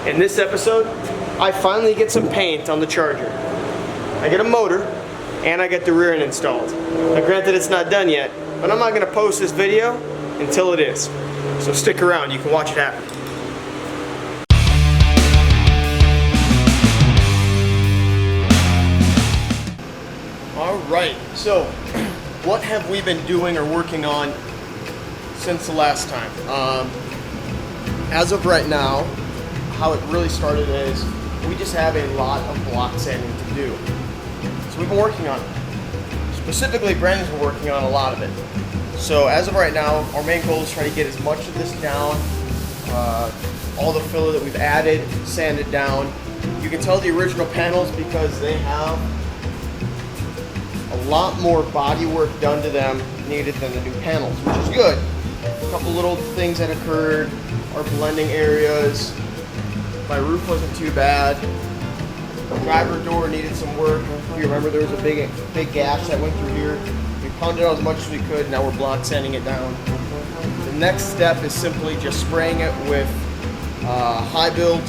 In this episode, I finally get some paint on the Charger. I get a motor, and I get the rear end installed. Now granted, it's not done yet, but I'm not gonna post this video until it is. So stick around, you can watch it happen. All right, so what have we been doing or working on since the last time? As of right now, how it really started is we just have a lot of block sanding to do. So we've been working on it. Specifically, Brandon's been working on a lot of it. So as of right now, our main goal is try to get as much of this down, all the filler that we've added, sanded down. You can tell the original panels because they have a lot more body work done to them needed than the new panels, which is good. A couple little things that occurred, our blending areas. My roof wasn't too bad. The driver door needed some work. If you remember, there was a big gash that went through here. We pounded out as much as we could. Now we're block sanding it down. The next step is simply just spraying it with high build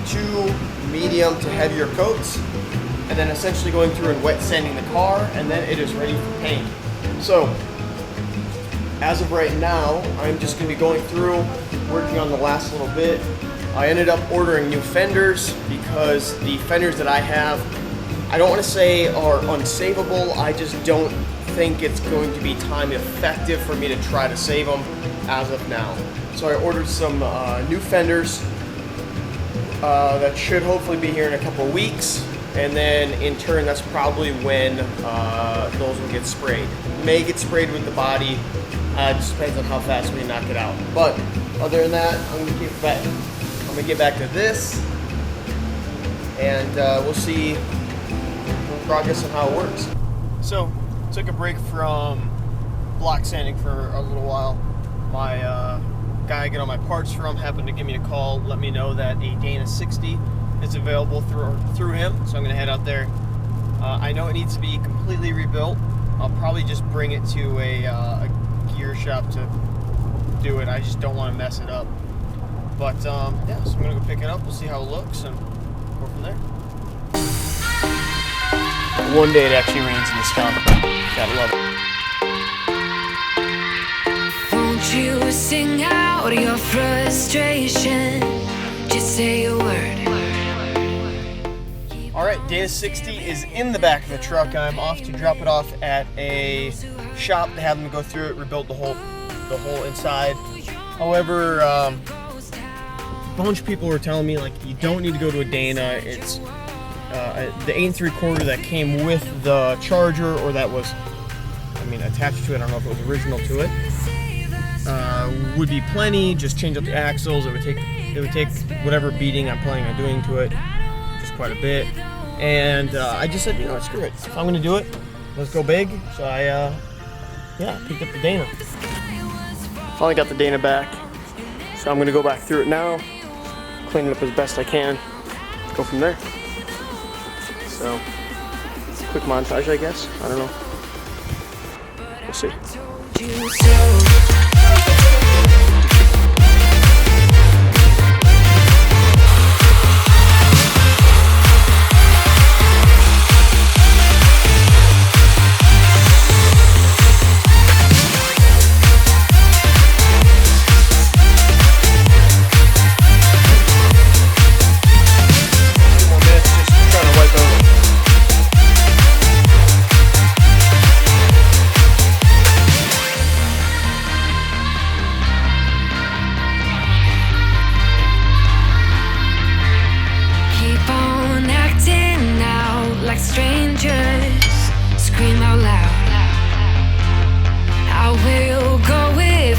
2 medium to heavier coats, and then essentially going through and wet sanding the car, and then it is ready for paint. So as of right now, I'm just going to be going through, working on the last little bit. I ended up ordering new fenders because the fenders that I have, I don't want to say are unsavable, I just don't think it's going to be time effective for me to try to save them as of now. So I ordered some new fenders that should hopefully be here in a couple of weeks, and then in turn that's probably when those will get sprayed. May get sprayed with the body, just depends on how fast we knock it out. But other than that, I'm gonna get back to this, and we'll see progress on how it works. So, took a break from block sanding for a little while. My guy I get all my parts from happened to give me a call, let me know that a Dana 60 is available through him, so I'm gonna head out there. I know it needs to be completely rebuilt. I'll probably just bring it to a gear shop to do it. I just don't want to mess it up. But yeah, so I'm gonna go pick it up. We'll see how it looks and go from there. One day it actually rains in this town. Gotta love it. Won't you sing out your frustration? Just say a word. All right, Dana 60 is in the back of the truck. I'm off to drop it off at a shop to have them go through it, rebuild the whole inside. However, a bunch of people were telling me, like, you don't need to go to a Dana. It's the 8 3/4 that came with the Charger, or that was, attached to it. I don't know if it was original to it. Would be plenty. Just change up the axles. It would take whatever beating I'm planning on doing to it, just quite a bit. And I just said, screw it. If I'm gonna do it, let's go big. So I picked up the Dana. Finally got the Dana back. So I'm gonna go back through it now, clean it up as best I can, go from there. So, quick montage, I guess. I don't know. We'll see.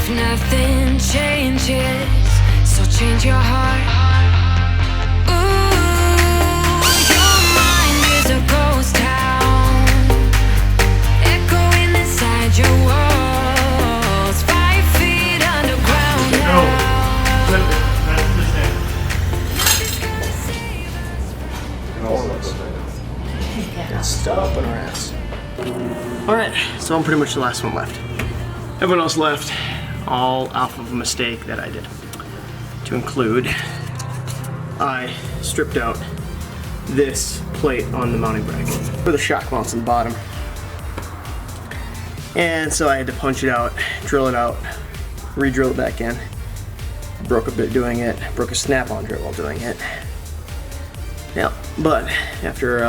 Nothing changes, so change your heart. Ooh, your mind is a ghost town, echoing inside your walls, 5 feet underground Get stuck up in our ass. Alright, so I'm pretty much the last one left. Everyone else left, all off of a mistake that I did. To include I stripped out this plate on the mounting bracket for the shock mounts on the bottom. And so I had to punch it out, drill it out, re-drill it back in. Broke a bit doing it, broke a snap-on drill while doing it. Yeah, but after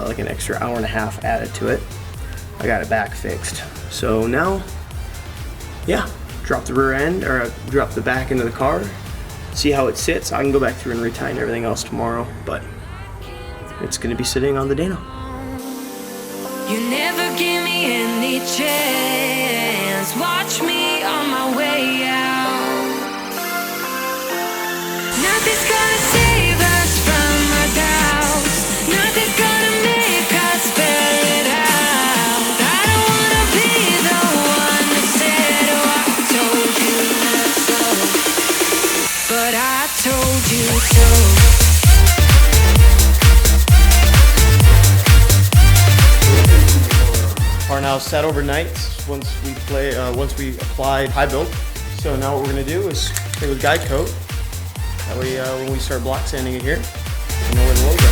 like an extra hour and a half added to it, I got it back fixed. So now, yeah, drop the rear end, or drop the back into the car, see how it sits. I can go back through and retighten everything else tomorrow, but it's gonna be sitting on the Dana. You never give me any chance. Watch me on my way out. Nothing's gonna save us from our doubts. Nothing's gonna make us spell it out. I don't wanna be the one that said, oh, I told you so. But I told you so. Are now set overnight once we applied high build. So now what we're gonna do is play with guide coat. That way when we start block sanding it here, we know where the loads are.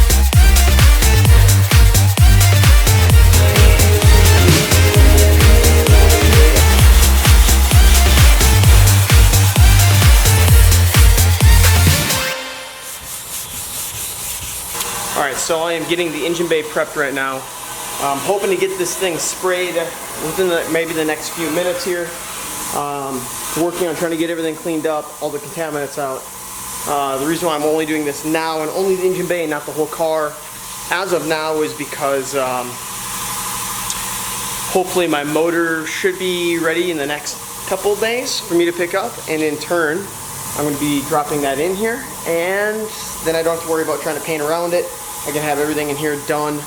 Alright, so I am getting the engine bay prepped right now. I'm hoping to get this thing sprayed within maybe the next few minutes here. Working on trying to get everything cleaned up, all the contaminants out. The reason why I'm only doing this now and only the engine bay and not the whole car as of now is because hopefully my motor should be ready in the next couple of days for me to pick up, and in turn I'm going to be dropping that in here, and then I don't have to worry about trying to paint around it. I can have everything in here done.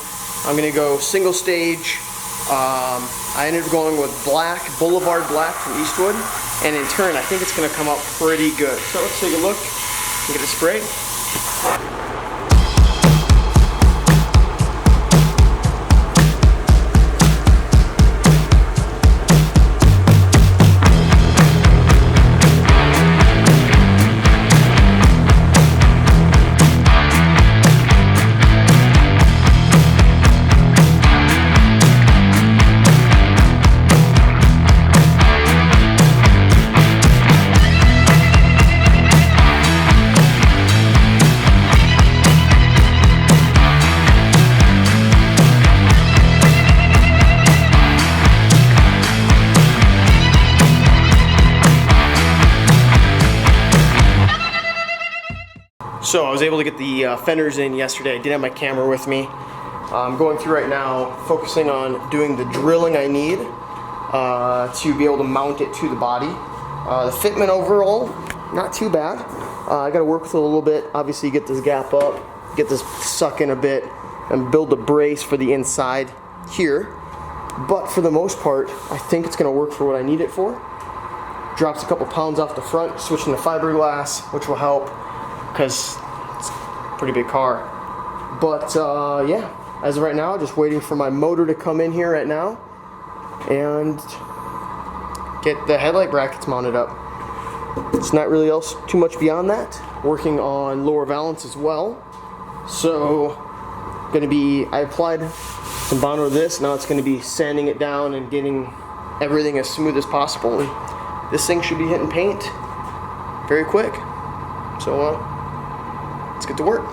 I'm gonna go single stage. I ended up going with black, Boulevard Black from Eastwood, and in turn I think it's gonna come out pretty good. So let's take a look and get it sprayed. So I was able to get the fenders in yesterday. I didn't have my camera with me. I'm going through right now, focusing on doing the drilling I need to be able to mount it to the body. The fitment overall, not too bad. I got to work with it a little bit. Obviously get this gap up, get this suck in a bit, and build a brace for the inside here. But for the most part, I think it's going to work for what I need it for. Drops a couple pounds off the front, switching to fiberglass, which will help, because it's a pretty big car. But yeah, as of right now, just waiting for my motor to come in here right now and get the headlight brackets mounted up. It's not really else too much beyond that. Working on lower valance as well. So I applied some Bono to this. Now it's going to be sanding it down and getting everything as smooth as possible. And this thing should be hitting paint very quick. So let's get to work.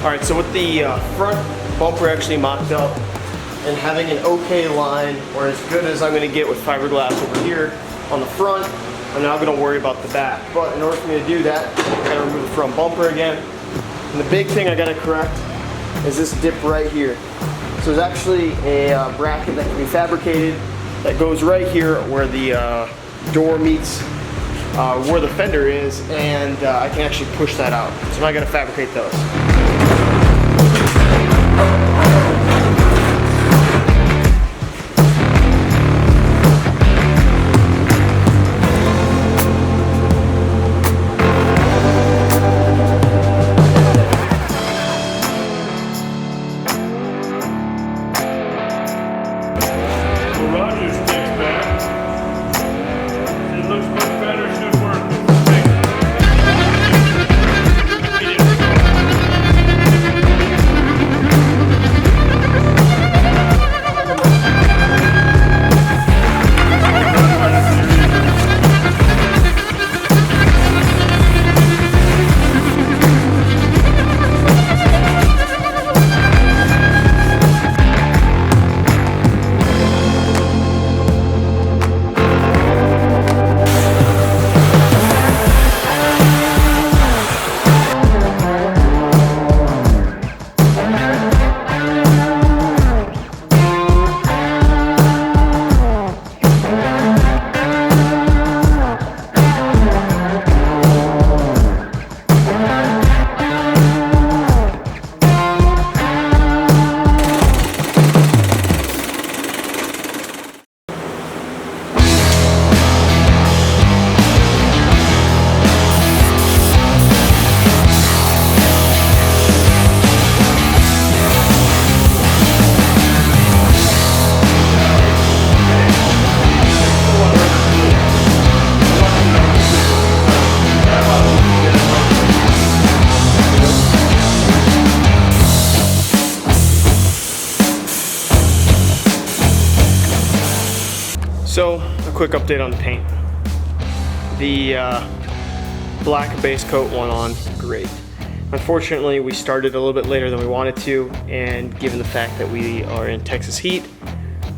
Alright, so with the front bumper actually mocked up, and having an okay line, or as good as I'm going to get with fiberglass over here on the front. I'm now going to worry about the back. But in order for me to do that, I got to remove the front bumper again. And the big thing I got to correct is this dip right here. So there's actually a bracket that can be fabricated that goes right here where the door meets where the fender is, and I can actually push that out. So now I got to fabricate those. So, a quick update on the paint. The black base coat went on great. Unfortunately, we started a little bit later than we wanted to, and given the fact that we are in Texas heat,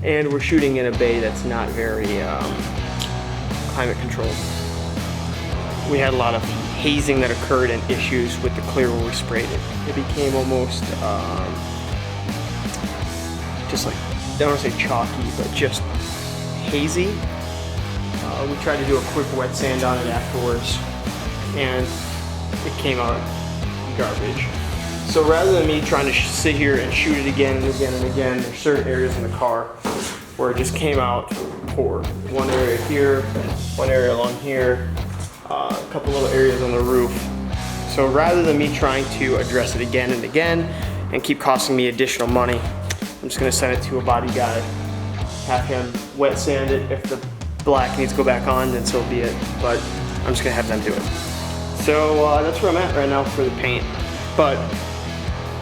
and we're shooting in a bay that's not very climate controlled. We had a lot of hazing that occurred and issues with the clear when we sprayed it. It became almost just like, I don't want to say chalky, but just hazy. We tried to do a quick wet sand on it afterwards, and it came out garbage. So rather than me trying to sit here and shoot it again and again and again, there's certain areas in the car where it just came out poor. One area here, one area along here, a couple little areas on the roof. So rather than me trying to address it again and again and keep costing me additional money, I'm just gonna send it to a body guy, have him wet sand it. If the black needs to go back on, then so be it. But I'm just gonna have them do it. So that's where I'm at right now for the paint. But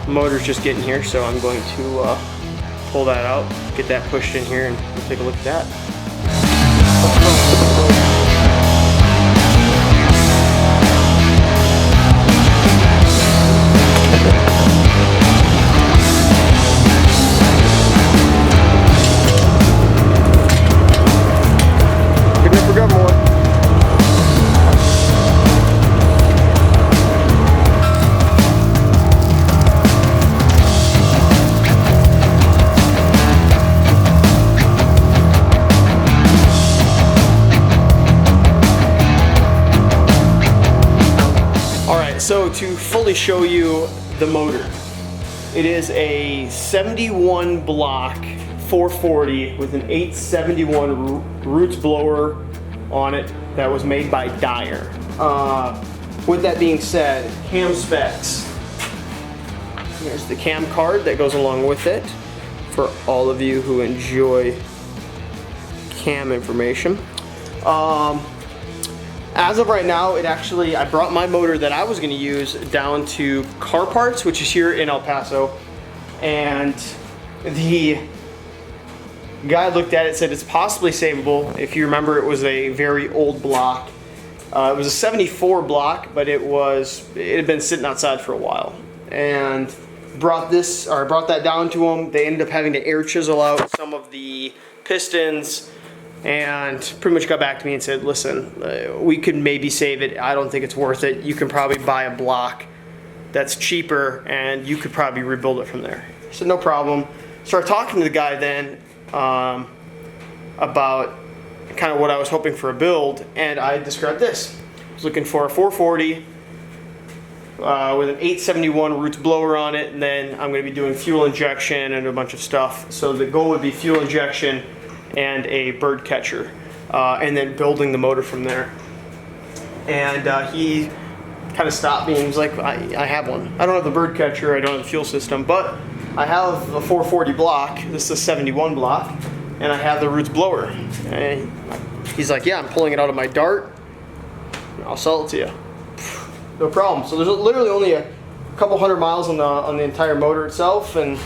the motor's just getting here, so I'm going to pull that out, get that pushed in here, and we'll take a look at that. So to fully show you the motor, it is a 71 block 440 with an 871 Roots blower on it that was made by Dyer. With that being said, cam specs. Here's the cam card that goes along with it for all of you who enjoy cam information. As of right now, I brought my motor that I was going to use down to Car Parts, which is here in El Paso, and the guy looked at it and said it's possibly savable. If you remember, it was a very old block. It was a 74 block, but it had been sitting outside for a while. And brought that down to them. They ended up having to air chisel out some of the pistons, and pretty much got back to me and said, listen, we could maybe save it. I don't think it's worth it. You can probably buy a block that's cheaper, and you could probably rebuild it from there. I said, no problem. Started talking to the guy then about kind of what I was hoping for a build, and I described this. I was looking for a 440 with an 871 Roots blower on it, and then I'm going to be doing fuel injection and a bunch of stuff. So the goal would be fuel injection and a bird catcher, and then building the motor from there. And he kind of stopped me and was like, I have one. I don't have the bird catcher, I don't have the fuel system, but I have a 440 block. This is a 71 block, and I have the Roots blower. And he's like, yeah, I'm pulling it out of my Dart. I'll sell it to you. No problem. So there's literally only a couple hundred miles on the entire motor itself, and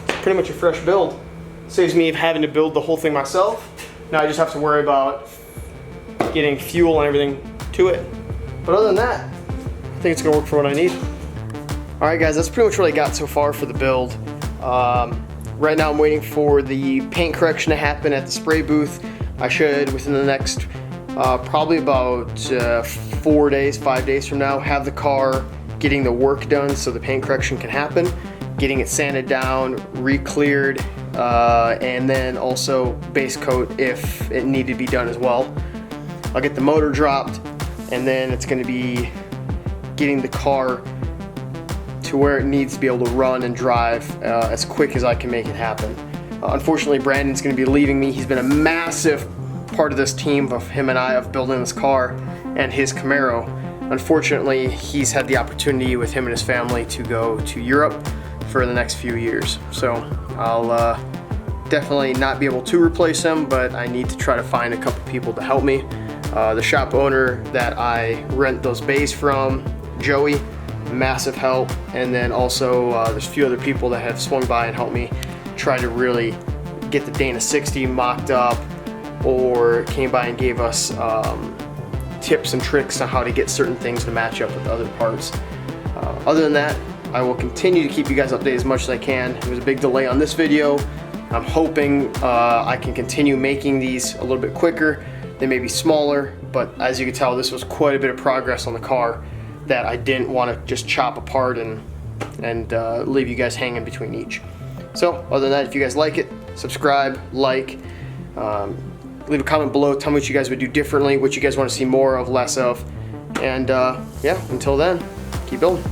pretty much a fresh build. Saves me having to build the whole thing myself. Now I just have to worry about getting fuel and everything to it. But other than that, I think it's gonna work for what I need. All right, guys, that's pretty much what I got so far for the build. Right now I'm waiting for the paint correction to happen at the spray booth. I should, within the next probably about 5 days from now, have the car getting the work done so the paint correction can happen, getting it sanded down, re-cleared, and then also base coat if it needed to be done as well. I'll get the motor dropped, and then it's going to be getting the car to where it needs to be able to run and drive as quick as I can make it happen. Unfortunately, Brandon's going to be leaving me. He's been a massive part of this team of him and I of building this car and his Camaro. Unfortunately, he's had the opportunity with him and his family to go to Europe for the next few years. So I'll definitely not be able to replace him, but I need to try to find a couple people to help me. The shop owner that I rent those bays from, Joey, massive help. And then also there's a few other people that have swung by and helped me try to really get the Dana 60 mocked up, or came by and gave us tips and tricks on how to get certain things to match up with other parts. Other than that, I will continue to keep you guys updated as much as I can. There was a big delay on this video. I'm hoping I can continue making these a little bit quicker. They may be smaller, but as you can tell, this was quite a bit of progress on the car that I didn't want to just chop apart and leave you guys hanging between each. So other than that, if you guys like it, subscribe, like, leave a comment below, tell me what you guys would do differently, what you guys want to see more of, less of, and yeah, until then, keep building.